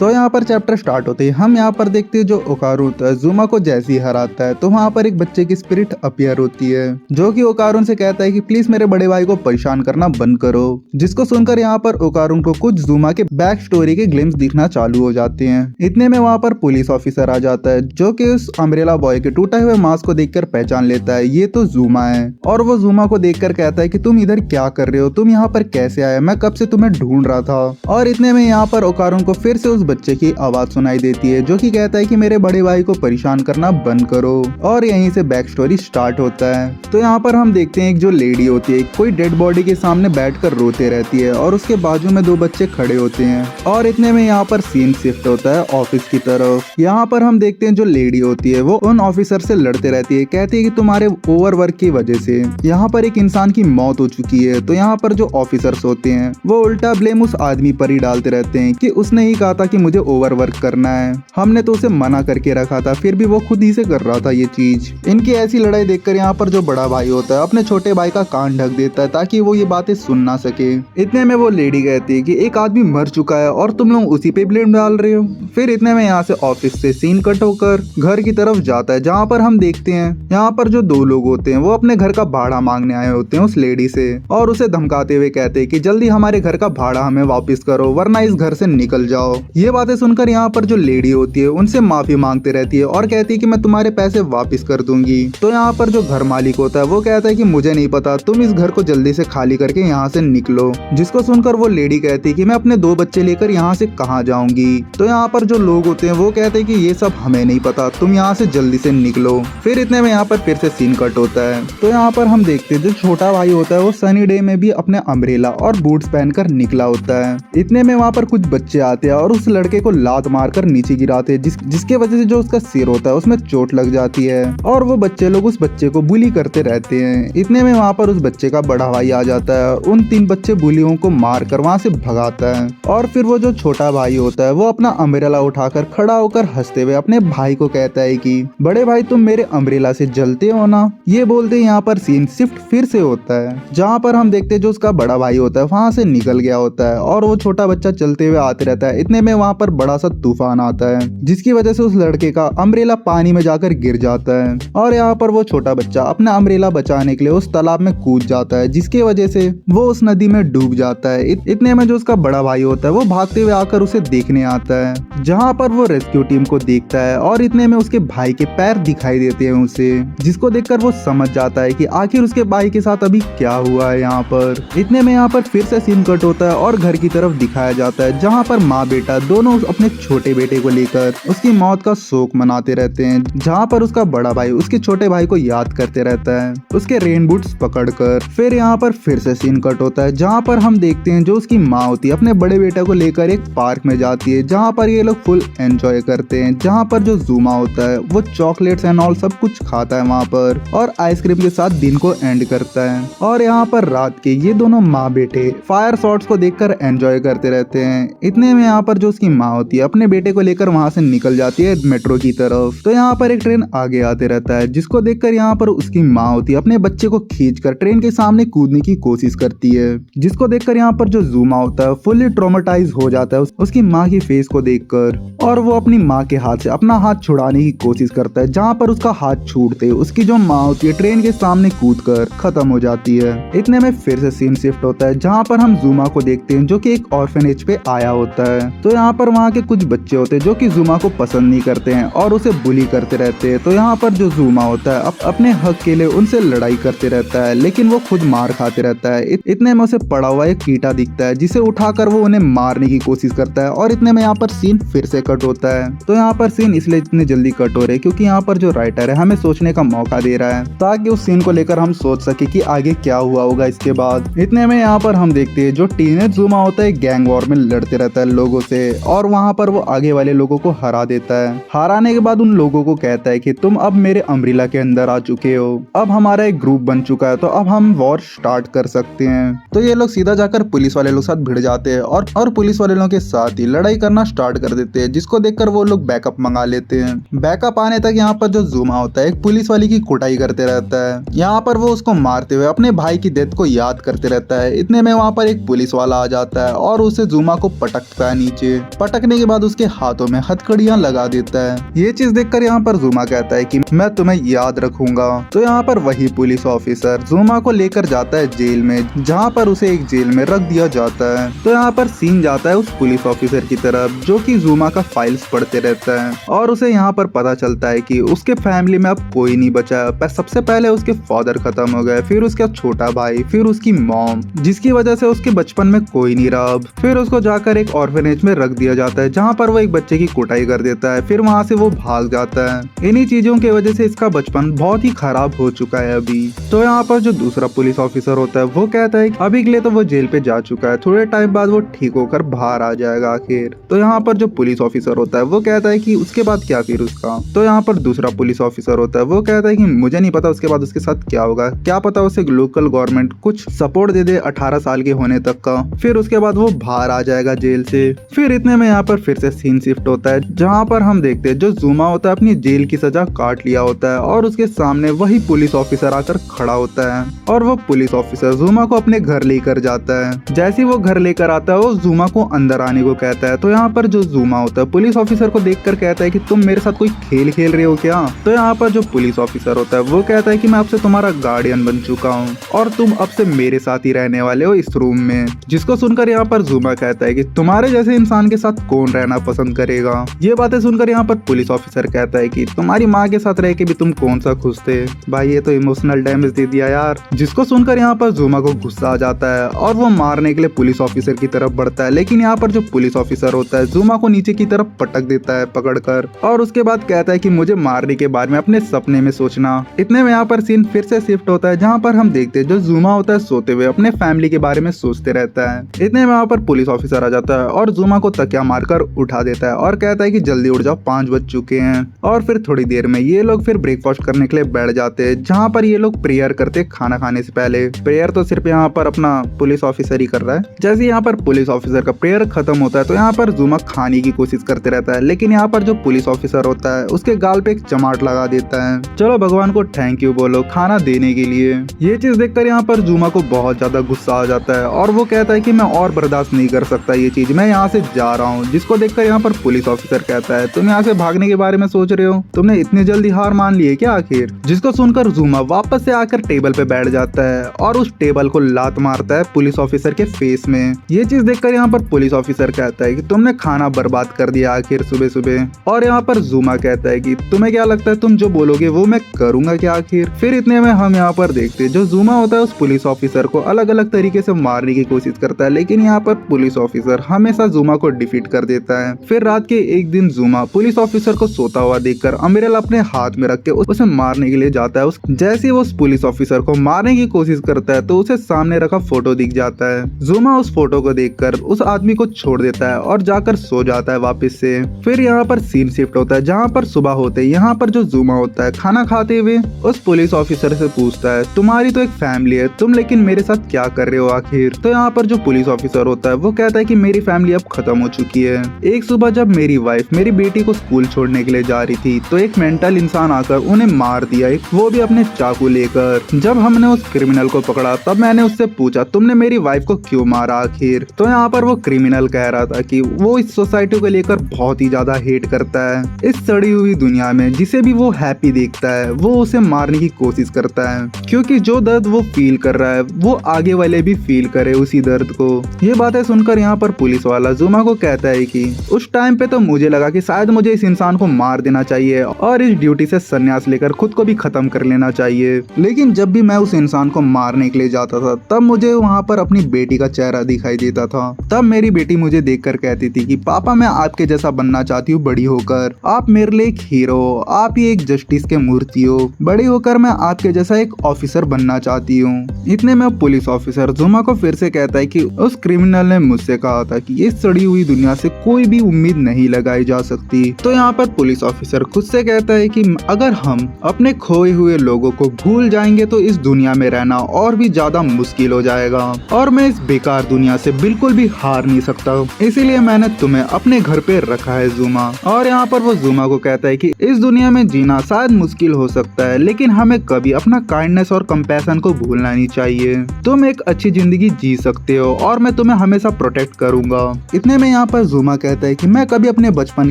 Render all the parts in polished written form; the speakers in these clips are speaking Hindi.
तो यहाँ पर चैप्टर स्टार्ट होते ही हम यहाँ पर देखते हैं जो ओकारू होता है जुमा को जैसे ही हराता है तो वहाँ पर एक बच्चे की स्पिरिट अपीयर होती है जो कि ओकारून से कहता है कि प्लीज मेरे बड़े भाई को परेशान करना बंद करो। जिसको सुनकर यहाँ पर ओकारून को कुछ जुमा के बैक स्टोरी के ग्लिम्स दिखना चालू हो जाते हैं। इतने में वहाँ पर पुलिस ऑफिसर आ जाता है जो कि उस अम्ब्रेला बॉय के टूटा हुए मास्क को देखकर पहचान लेता है ये तो जुमा है। और वो जुमा को देखकर कहता है कि तुम इधर क्या कर रहे हो, तुम यहाँ पर कैसे आए, मैं कब से तुम्हें ढूंढ रहा था। और इतने में यहाँ पर ओकारून को फिर से उस बच्चे की आवाज सुनाई देती है जो कि कहता है कि मेरे बड़े भाई को परेशान करना बंद करो। और यहीं से बैक स्टोरी स्टार्ट होता है। तो यहाँ पर हम देखते हैं एक जो लेडी होती है कोई डेड बॉडी के सामने बैठकर रोते रहती है और उसके बाजू में दो बच्चे खड़े होते हैं। और इतने में यहाँ पर सीन शिफ्ट होता है ऑफिस की तरफ। यहाँ पर हम देखते हैं जो लेडी होती है वो उन ऑफिसर से लड़ते रहती है, कहती है कि तुम्हारे ओवरवर्क की वजह से यहाँ पर एक इंसान की मौत हो चुकी है। तो यहाँ पर जो ऑफिसर्स होते हैं वो उल्टा ब्लेम उस आदमी पर ही डालते रहते हैं कि उसने ही कहा था कि मुझे ओवरवर्क करना है, हमने तो उसे मना करके रखा था, फिर भी वो खुद ही से कर रहा था ये चीज। इनकी ऐसी लड़ाई देखकर यहाँ पर जो बड़ा भाई होता है अपने छोटे भाई का कान ढक देता है ताकि वो ये बातें सुन ना सके। इतने में वो लेडी कहती है कि एक आदमी मर चुका है और तुम लोग उसी पे ब्लेम डाल रहे हो। फिर इतने में यहाँ से ऑफिस से सीन कट होकर घर की तरफ जाता है जहाँ पर हम देखते हैं यहाँ पर जो दो लोग होते हैं वो अपने घर का भाड़ा मांगने आए होते हैं उस लेडी से और उसे धमकाते हुए कहते हैं कि जल्दी हमारे घर का भाड़ा हमें वापस करो वरना इस घर से निकल जाओ। ये बातें सुनकर यहाँ पर जो लेडी होती है उनसे माफी मांगते रहती है और कहती है कि मैं तुम्हारे पैसे वापस कर दूंगी। तो यहाँ पर जो घर मालिक होता है वो कहता है कि मुझे नहीं पता, तुम इस घर को जल्दी से खाली करके यहाँ से निकलो। जिसको सुनकर वो लेडी कहती है कि मैं अपने दो बच्चे लेकर यहाँ से कहाँ जाऊंगी। तो यहाँ पर जो लोग होते हैं वो कहते हैं कि ये सब हमें नहीं पता, तुम यहाँ से जल्दी से निकलो। फिर इतने में यहाँ पर फिर से सीन कट होता है। तो यहाँ पर हम देखते हैं जो छोटा भाई होता है वो सनी डे में भी अपने अम्ब्रेला और बूट्स पहनकर निकला होता है। इतने में वहाँ पर कुछ बच्चे आते हैं और उस लड़के को लात मारकर नीचे गिराते हैं जिसके वजह से जो उसका सिर होता है उसमें चोट लग जाती है और वो बच्चे लोग उस बच्चे को बुली करते रहते हैं। इतने में वहाँ पर उस बच्चे का बड़ा भाई आ जाता है और उन तीन बच्चे बुलियों को मार कर वहाँ से भगाता है। और फिर वो जो छोटा भाई होता है वो अपना अम्ब्रेला उठाकर खड़ा होकर हंसते हुए अपने भाई को कहता है कि बड़े भाई तुम मेरे अम्ब्रेला से जलते हो ना। ये बोलते यहाँ पर सीन शिफ्ट फिर से होता है जहाँ पर हम देखते हैं जो उसका बड़ा भाई होता है वहाँ से निकल गया होता है और वो छोटा बच्चा चलते हुए आते रहता है। इतने में वहाँ पर बड़ा सा तूफान आता है जिसकी वजह से उस लड़के का अम्ब्रेला पानी में जाकर गिर जाता है और यहाँ पर वो छोटा बच्चा अपना अम्ब्रेला बचाने के लिए उस तालाब में कूद जाता है जिसकी वजह से वो उस नदी में डूब जाता है। इतने में जो उसका बड़ा भाई होता है वो भागते हुए आकर उसे देखने आता है जहाँ पर वो रेस्क्यू टीम को देखता है और इतने में उसके भाई के पैर दिखाई देते हैं उसे, जिसको देखकर वो समझ जाता है कि आखिर उसके भाई के साथ अभी क्या हुआ है यहाँ पर। इतने में यहाँ पर फिर से सीन कट होता है और घर की तरफ दिखाया जाता है जहाँ पर माँ बेटा दोनों अपने छोटे बेटे को लेकर उसकी मौत का शोक मनाते रहते हैं। जहाँ पर उसका बड़ा भाई उसके छोटे भाई को याद करते रहता है उसके रेन बूट्स पकड़कर। फिर यहाँ पर फिर से सीन कट होता है जहाँ पर हम देखते हैं जो उसकी माँ होती है अपने बड़े बेटे को लेकर एक पार्क में जाती है जहाँ पर ये लोग फुल एंजॉय करते हैं। जहाँ पर जो जुमा होता है वो चॉकलेट्स एंड ऑल सब कुछ खाता है वहाँ पर और आइसक्रीम के साथ दिन को एंड करता है। और यहाँ पर रात के ये दोनों माँ बेटे फायर शॉट्स को देखकर एंजॉय करते रहते हैं। इतने में यहाँ पर जो उसकी माँ होती है अपने बेटे को लेकर वहाँ से निकल जाती है मेट्रो की तरफ। तो यहाँ पर एक ट्रेन आगे आते रहता है जिसको देखकर यहाँ पर उसकी माँ होती है अपने बच्चे को खींचकर ट्रेन के सामने कूदने की कोशिश करती है जिसको देखकर यहाँ पर जो जुमा होता है फुल्ली ट्रॉमेटाइज हो जाता है उसकी माँ की फेस को देखकर और वो अपनी माँ के हाथ से अपना हाथ छुड़ाने की कोशिश करता है। जहाँ पर उसका हाथ छूटते उसकी जो माँ होती है ट्रेन के सामने कूदकर खत्म हो जाती है। इतने में फिर से सीन शिफ्ट होता है जहाँ पर हम जुमा को देखते हैं जो कि एक ऑर्फनेज पे आया होता है। तो यहाँ पर वहाँ के कुछ बच्चे होते हैं जो कि जुमा को पसंद नहीं करते हैं और उसे बुली करते रहते हैं। तो यहाँ पर जो जुमा होता है अपने हक के लिए उनसे लड़ाई करते रहता है लेकिन वो खुद मार खाते रहता है। इतने में उसे पड़ा हुआ एक कीटा दिखता है जिसे उठाकर वो उन्हें मारने की कोशिश करता है और इतने में यहाँ पर सीन फिर से कट होता है। तो यहाँ पर सीन इसलिए इतनी जल्दी कट हो रहे क्योंकि यहाँ पर जो राइटर है हमें सोचने का मौका दे रहा है ताकि उस सीन को लेकर हम सोच सके कि आगे क्या हुआ होगा इसके बाद। इतने में यहाँ पर हम देखते हैं जो टीनेज जुमा होता है गैंग वॉर में लड़ते रहता है लोगों से और वहाँ पर वो आगे वाले लोगों को हरा देता है। हराने के बाद उन लोगों को कहता है कि तुम अब मेरे अम्ब्रेला के अंदर आ चुके हो, अब हमारा एक ग्रुप बन चुका है तो अब हम वॉर स्टार्ट कर सकते हैं। तो ये लोग सीधा जाकर पुलिस वाले लोग साथ भिड़ जाते हैं और पुलिस वाले लोगों के साथ ही लड़ाई करना स्टार्ट कर देते हैं जिसको देखकर वो लोग बैकअप मंगा लेते हैं। बैकअप आने तक यहाँ पर जो जुमा होता है एक पुलिस वाली की कुटाई करते रहता है। यहाँ पर वो उसको मारते हुए अपने भाई की डेथ को याद करते रहता है। इतने में वहाँ पर एक पुलिस वाला आ जाता है और उसे जुमा को पटकता है नीचे पटकने के बाद उसके हाथों में हथकड़ियां लगा देता है। ये चीज देखकर यहाँ पर जुमा कहता है कि मैं तुम्हें याद रखूंगा। तो यहाँ पर वही पुलिस ऑफिसर जुमा को लेकर जाता है जेल में, जहाँ पर उसे एक जेल में रख दिया जाता है। तो यहाँ पर सीन जाता है उस पुलिस ऑफिसर की तरफ जो कि जुमा का फाइल्स पढ़ते रहता है और उसे यहाँ पर पता चलता है कि उसके फैमिली में अब कोई नहीं बचा। पर सबसे पहले उसके फादर खत्म हो गए, फिर उसका छोटा भाई, फिर उसकी मॉम, जिसकी वजह से उसके बचपन में कोई नहीं रहा। फिर उसको जाकर एक ऑर्फनेज में रख दिया जाता है जहाँ पर वो एक बच्चे की कुटाई कर देता है, फिर वहाँ से वो भाग जाता है। इन्हीं चीजों की वजह से इसका बचपन बहुत ही खराब हो चुका है अभी। तो यहाँ पर जो दूसरा पुलिस ऑफिसर होता है वो कहता है कि अभी के लिए तो वो जेल पे जा चुका है, थोड़े टाइम बाद वो ठीक होकर बाहर आ जाएगा आखिर। तो यहाँ पर जो पुलिस ऑफिसर होता है वो कहता है कि उसके बाद क्या फिर उसका। तो यहाँ पर दूसरा पुलिस ऑफिसर होता है वो कहता है कि मुझे नहीं पता उसके बाद उसके साथ क्या होगा, क्या पता उसे लोकल गवर्नमेंट कुछ सपोर्ट दे दे 18 साल के होने तक का, फिर उसके बाद वो बाहर आ जाएगा जेल से। फिर इतने में यहाँ पर फिर से सीन शिफ्ट होता है जहाँ पर हम देखते हैं जो जुमा होता है अपनी जेल की सजा काट लिया होता है और उसके सामने वही पुलिस ऑफिसर आकर खड़ा होता है और वो पुलिस ऑफिसर जुमा को अपने घर लेकर जाता है। जैसे वो घर लेकर आता है वो जुमा को अंदर आने को कहता है। तो यहाँ पर जो जुमा होता है पुलिस ऑफिसर को देखकर कहता है कि तुम मेरे साथ कोई खेल खेल रहे हो क्या। तो यहाँ पर जो पुलिस ऑफिसर होता है वो कहता है कि मैं आपसे तुम्हारा गार्डियन बन चुका हूँ और तुम अब से मेरे साथ ही रहने वाले हो इस रूम में। जिसको सुनकर यहाँ पर जुमा कहता है कि तुम्हारे जैसे इंसान के साथ कौन रहना पसंद करेगा। ये बातें सुनकर यहाँ पर पुलिस ऑफिसर कहता है कि तुम्हारी माँ के साथ रह के भी तुम कौन सा खुश थे। भाई ये तो इमोशनल डैमेज दे दिया यार। जिसको सुनकर यहाँ पर जुमा को गुस्सा आ जाता है और वो मारने के लिए पुलिस ऑफिसर की तरफ बढ़ता है, लेकिन यहाँ पर जो पुलिस ऑफिसर होता है जुमा को नीचे की तरफ पटक देता है पकड़कर और उसके बाद कहता है कि मुझे मारने के बारे में अपने सपने में सोचना। इतने में यहाँ पर सीन फिर से शिफ्ट होता है जहाँ पर हम देखते हैं जो जुमा होता है सोते हुए अपने फैमिली के बारे में सोचते रहता है। इतने में यहाँ पर पुलिस ऑफिसर आ जाता है और जुमा को तकिया मारकर उठा देता है और कहता है कि जल्दी उठ जाओ 5 बज चुके हैं। और फिर थोड़ी देर में ये लोग फिर ब्रेकफास्ट करने के लिए बैठ जाते हैं जहाँ पर ये लोग प्रेयर करते खाना खाने से पहले। प्रेयर तो सिर्फ यहाँ पर अपना पुलिस ऑफिसर ही कर रहा है। जैसे यहाँ पर पुलिस ऑफिसर का प्रेयर खत्म होता है तो यहाँ पर जुमा खाने की कोशिश करते रहता है, लेकिन यहाँ पर जो पुलिस ऑफिसर होता है उसके गाल पे एक चमाट लगा देता है। चलो भगवान को थैंक यू बोलो खाना देने के लिए। ये चीज देखकर यहाँ पर जुमा को बहुत ज्यादा गुस्सा आ जाता है और वो कहता है कि मैं और बर्दाश्त नहीं कर सकता ये चीज, मैं यहाँ से जा रहा हूँ। जिसको देखकर यहाँ पर पुलिस ऑफिसर कहता है तुम यहाँ से भागने के बारे में सोच रहे हो, तुमने इतनी जल्दी हार मान ली है क्या आखिर। जिसको सुनकर जुमा वापस से आकर टेबल पे बैठ जाता है और उस टेबल को लात मारता है पुलिस ऑफिसर के फेस में। ये चीज देखकर यहाँ पर पुलिस ऑफिसर कहता है कि तुमने खाना बर्बाद कर दिया आखिर सुबह सुबह। और यहाँ पर जुमा कहता है कि तुम्हें क्या लगता है तुम जो बोलोगे वो मैं करूंगा क्या आखिर। फिर इतने में हम यहाँ पर देखते हैं जो जुमा होता है उस पुलिस ऑफिसर को अलग अलग तरीके से मारने की कोशिश करता है, लेकिन यहाँ पर पुलिस ऑफिसर हमेशा जुमा को डिफीट कर देता है। फिर रात के एक दिन जुमा पुलिस ऑफिसर को सोता हुआ देखकर अम्ब्रेला अपने हाथ में रख के उसे मारने के लिए जाता है। जैसे वो उस पुलिस ऑफिसर को मारने की कोशिश करता है तो उसे सामने रखा फोटो दिख जाता है। जुमा उस फोटो को देखकर उस आदमी को छोड़ देता है और जाकर सो जाता है वापस से। फिर यहाँ पर सीन शिफ्ट होता है जहाँ पर सुबह होते ही यहाँ पर जो जुमा होता है खाना खाते हुए उस पुलिस ऑफिसर से पूछता है तुम्हारी तो एक फैमिली है तुम लेकिन मेरे साथ क्या कर रहे हो आखिर। तो यहाँ पर जो पुलिस ऑफिसर होता है वो कहता है कि मेरी फैमिली अब खत्म हो चुकी है। एक सुबह जब मेरी वाइफ मेरी बेटी को स्कूल छोड़ने के लिए जा रही थी तो एक मेंटल इंसान आकर उन्हें मार दिया, वो भी अपने चाकू लेकर। जब हमने उस क्रिमिनल को पकड़ा तब मैंने उससे पूछा तुमने मेरी वाइफ को क्यों मारा आखिर। तो यहाँ पर वो क्रिमिनल कह रहा था कि वो इस सोसाइटी को लेकर बहुत ही ज्यादा हेट करता है। इस सड़ी हुई दुनिया में जिसे भी वो हैप्पी देखता है वो उसे मारने की कोशिश करता है, क्योंकि जो दर्द वो फील कर रहा है वो आगे वाले भी फील करे उसी दर्द को। ये बातें सुनकर यहाँ पर पुलिस वाला जुमा को कहता है कि उस टाइम पे तो मुझे लगा कि शायद मुझे इस इंसान को मार देना चाहिए और इस ड्यूटी से संन्यास लेकर खुद को भी खत्म कर लेना चाहिए, लेकिन जब भी मैं उस इंसान को मारने के लिए जाता था तब मुझे वहाँ पर अपनी बेटी का चेहरा दिखाई देता था। तब मेरी बेटी मुझे देखकर कहती थी कि पापा मैं आपके जैसा बनना चाहती हूँ बड़ी होकर, आप मेरे लिए एक हीरो हो, आप ही एक जस्टिस के मूर्ति हो, बड़ी होकर मैं आपके जैसा एक ऑफिसर बनना चाहती हूँ। इतने में पुलिस ऑफिसर जुमा को फिर से कहता है कि उस क्रिमिनल ने मुझसे कहा था कि इस सड़ी हुई दुनिया से कोई भी उम्मीद नहीं लगाई जा सकती। तो यहाँ पर पुलिस ऑफिसर खुद से कहता है कि अगर हम अपने खोए हुए लोगों को भूल जाएंगे तो इस दुनिया में रहना और भी ज्यादा मुश्किल हो जाएगा और मैं इस बेकार दुनिया से बिल्कुल भी हार नहीं सकता, इसीलिए मैंने तुम्हें अपने घर पे रखा है जुमा। और यहाँ पर वो जुमा को कहता है कि इस दुनिया में जीना शायद मुश्किल हो सकता है लेकिन हमें कभी अपना काइंडनेस और कंपैशन को भूलना नहीं चाहिए। तुम एक अच्छी जिंदगी जी सकते हो और मैं तुम्हें हमेशा प्रोटेक्ट करूंगा। इतने में यहाँ पर जुमा कहता है कि मैं कभी अपने बचपन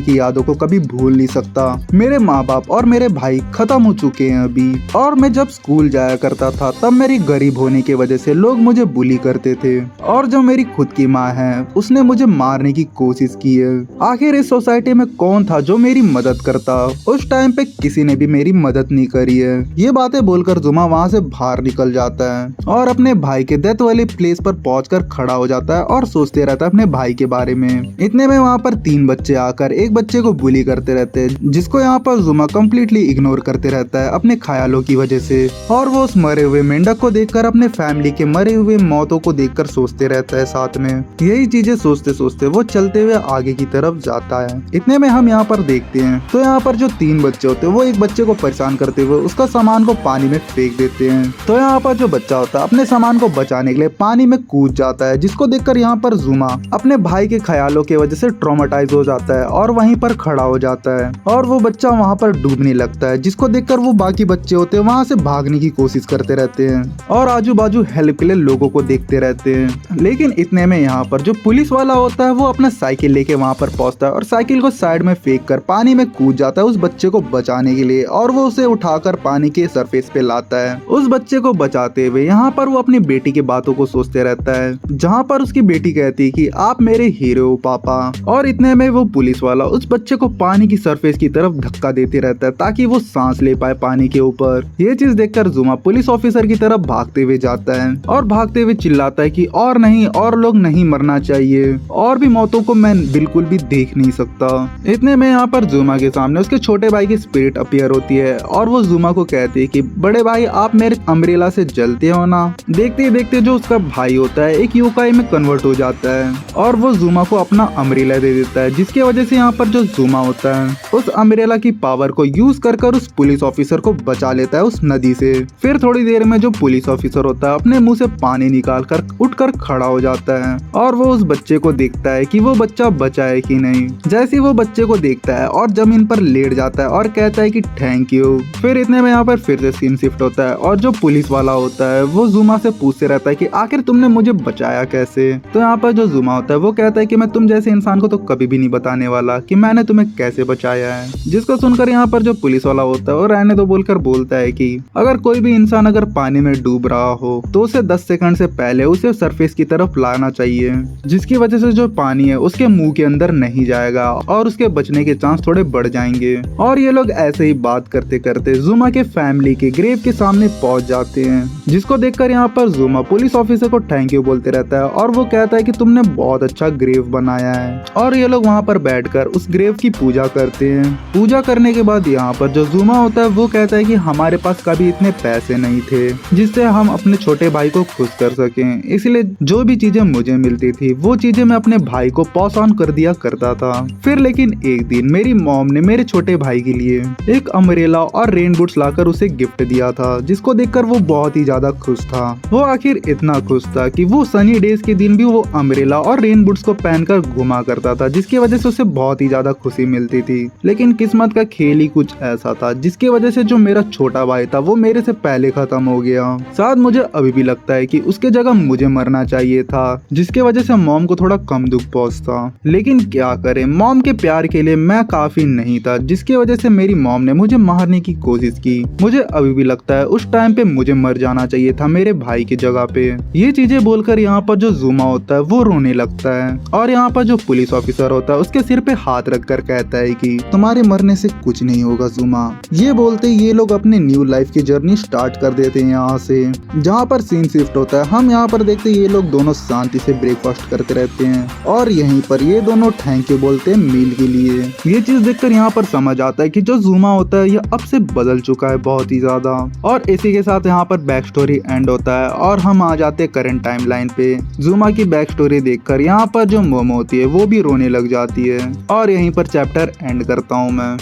की यादों को कभी भूल नहीं सकता। मेरे माँ बाप और मेरे भाई खत्म हो चुके हैं अभी, और मैं जब स्कूल जाया करता था तब मेरी गरीब होने की वजह से लोग मुझे बुली करते थे, और जो मेरी खुद की माँ है उसने मुझे मारने की कोशिश की है। आखिर इस सोसाइटी में कौन था जो मेरी मदद करता? उस टाइम पे किसी ने भी मेरी मदद नहीं करी है। ये बातें बोलकर जुमा वहाँ से बाहर निकल जाता है और अपने भाई के डेथ वाली प्लेस पर पहुंचकर खड़ा हो जाता है और सोचते रहता है अपने भाई के बारे में। इतने में वहाँ पर 3 बच्चे आकर एक बच्चे को बुली करते रहते हैं, जिसको यहाँ पर जुमा कम्प्लीटली इग्नोर करते रहता है अपने ख्यालों की वजह से। और वो उस मरे हुए मेंढक को देखकर अपने फैमिली के मरे हुए मौतों को देखकर सोचते रहता है साथ में। यही चीजें सोचते सोचते वो चलते हुए आगे की तरफ जाता है। इतने में हम यहाँ पर देखते हैं तो यहाँ पर जो 3 बच्चे होते हैं वो एक बच्चे को परेशान करते हुए उसका सामान को पानी में फेंक देते हैं। तो यहाँ पर जो बच्चा होता है अपने सामान को बचाने के लिए पानी में कूद जाता है, जिसको देखकर यहाँ पर जुमा अपने भाई के ख्यालों की वजह से ट्रॉमेटाइज हो जाता है और वहीं पर खड़ा हो जाता है, और वो बच्चा वहाँ पर डूबने लगता है, जिसको देखकर वो बाकी बच्चे होते हैं वहाँ से भागने की कोशिश करते रहते हैं और आजू बाजू हेल्प के लिए लोगों को देखते रहते हैं। लेकिन इतने में यहाँ पर जो पुलिस वाला होता है वो अपना साइकिल लेके वहाँ पर पहुंचता है और साइकिल को साइड में फेंक कर पानी में कूद जाता है उस बच्चे को बचाने के लिए, और वो उसे उठाकर पानी के सरफेस पे लाता है। उस बच्चे को बचाते हुए यहाँ पर वो अपनी बेटी की बातों को सोचते रहता है, जहाँ पर उसकी बेटी कहती है कि आप मेरे हीरो हो पापा। और इतने में वो पुलिस वाला उस बच्चे को पानी की सरफेस की तरफ धक्का देते रहता है ताकि वो सांस ले पाए पानी के ऊपर। ये चीज देखकर जुमा पुलिस ऑफिसर की तरफ भागते हुए जाता है और भागते हुए चिल्लाता है कि और नहीं, और लोग नहीं मरना चाहिए, और भी मौतों को मैं बिल्कुल भी देख नहीं सकता। इतने में यहाँ पर जुमा के सामने उसके छोटे भाई की स्पिरिट अपीयर होती है और वो जुमा को कहती है कि बड़े भाई आप मेरे अम्ब्रेला से जलते हो ना। देखते ही देखते जो उसका भाई होता है एक योकाई में कन्वर्ट हो जाता है और वो जुमा को अपना अम्ब्रेला दे देता है, जिसकी वजह से यहाँ पर जो जुमा होता है उस अम्ब्रेला की पावर को यूज कर उस पुलिस ऑफिसर को बचा लेता है उस नदी से। फिर थोड़ी देर में जो पुलिस ऑफिसर होता है अपने मुंह से पानी निकाल कर उठकर खड़ा हो जाता है और वो उस बच्चे को देखता है कि वो बच्चा बचा है कि नहीं। जैसे वो बच्चे को देखता है और जमीन पर लेट जाता है और कहता है कि थैंक यू। फिर इतने में यहाँ पर फिर से सीन शिफ्ट होता है और जो पुलिस वाला होता है वो जुमा से पूछते रहता है कि आखिर तुमने मुझे बचाया कैसे। तो यहाँ पर जो जुमा होता है वो कहता है कि मैं तुम जैसे इंसान को तो कभी भी नहीं बताने वाला कि मैंने तुम्हें कैसे बचाया है। जिसको सुनकर यहाँ पर जो पुलिस वाला होता है वो रहने दो बोलकर बोलता है कि अगर कोई भी इंसान अगर पानी में डूब रहा हो तो उसे 10 सेकंड से पहले उसे सरफेस की तरफ लाना चाहिए, जिसकी वजह से जो पानी है उसके मुंह के अंदर नहीं जाएगा और उसके बचने के चांस थोड़े बढ़ जाएंगे। और ये लोग ऐसे ही बात करते करते जुमा के फैमिली के ग्रेव के सामने पहुंच जाते हैं, जिसको देखकर यहाँ पर जुमा पुलिस ऑफिसर को थैंक यू बोलते रहता है और वो कहता है कि तुमने बहुत अच्छा ग्रेव बनाया है। और ये लोग वहाँ पर बैठकर उस ग्रेव की पूजा करते हैं। पूजा करने के बाद यहाँ पर जो जुमा होता है वो कहता है कि हमारे पास कभी इतने पैसे नहीं थे जिससे हम अपने छोटे भाई को खुश कर सकें, इसलिए जो भी चीजें मुझे मिलती थी वो चीजें मैं अपने भाई को पास ऑन कर दिया करता था। फिर लेकिन एक दिन मेरी मॉम ने मेरे छोटे भाई के लिए एक अम्ब्रेला और रेन बूट्स लाकर उसे गिफ्ट दिया था, जिसको देखकर वो बहुत ही ज्यादा खुश था। वो आखिर इतना खुश था कि वो सनी डेज के दिन भी वो अम्ब्रेला और रेन बूट्स को पहनकर घुमा करता था, जिसकी वजह से उसे बहुत ही ज्यादा खुशी मिलती थी। लेकिन किस्मत का खेल ही कुछ ऐसा था जिसकी वजह से जो मेरा छोटा भाई था वो मेरे से पहले खत्म हो गया। शायद मुझे अभी भी लगता है कि उसके जगह मुझे मरना चाहिए था, जिसके वजह से मॉम को थोड़ा कम दुख पहुंचता। लेकिन क्या करें, मॉम के प्यार के लिए मैं काफी नहीं था, जिसकी वजह से मेरी मॉम ने मुझे मारने की कोशिश की। मुझे अभी भी लगता है उस टाइम पे मुझे मर जाना चाहिए था मेरे भाई की जगह पे। ये चीजें बोलकर यहाँ पर जो जुमा होता है वो रोने लगता है और यहाँ पर जो पुलिस ऑफिसर होता है उसके सिर पे हाथ रखकर कहता है कि तुम्हारे मरने से कुछ नहीं होगा जुमा। ये बोलते ये लोग अपने न्यू लाइफ की जर्नी स्टार्ट कर देते हैं यहाँ से। जहाँ पर सीन शिफ्ट होता है हम यहाँ पर देखते ये लोग दोनों शांति से ब्रेकफास्ट करते रहते हैं और यहीं पर ये दोनों थैंक यू बोलते हैं मील के लिए। ये चीज देखकर यहाँ पर समझ आता है कि जो जुमा होता है ये अब से बदल चुका है बहुत ही ज्यादा। और इसी के साथ यहाँ पर बैक स्टोरी एंड होता है और हम आ जाते हैं करंट टाइमलाइन पे। जुमा की बैक स्टोरी देखकर यहाँ पर जो मोमो होती है वो भी रोने लग जाती है और यहीं पर चैप्टर एंड करता हूँ मैं।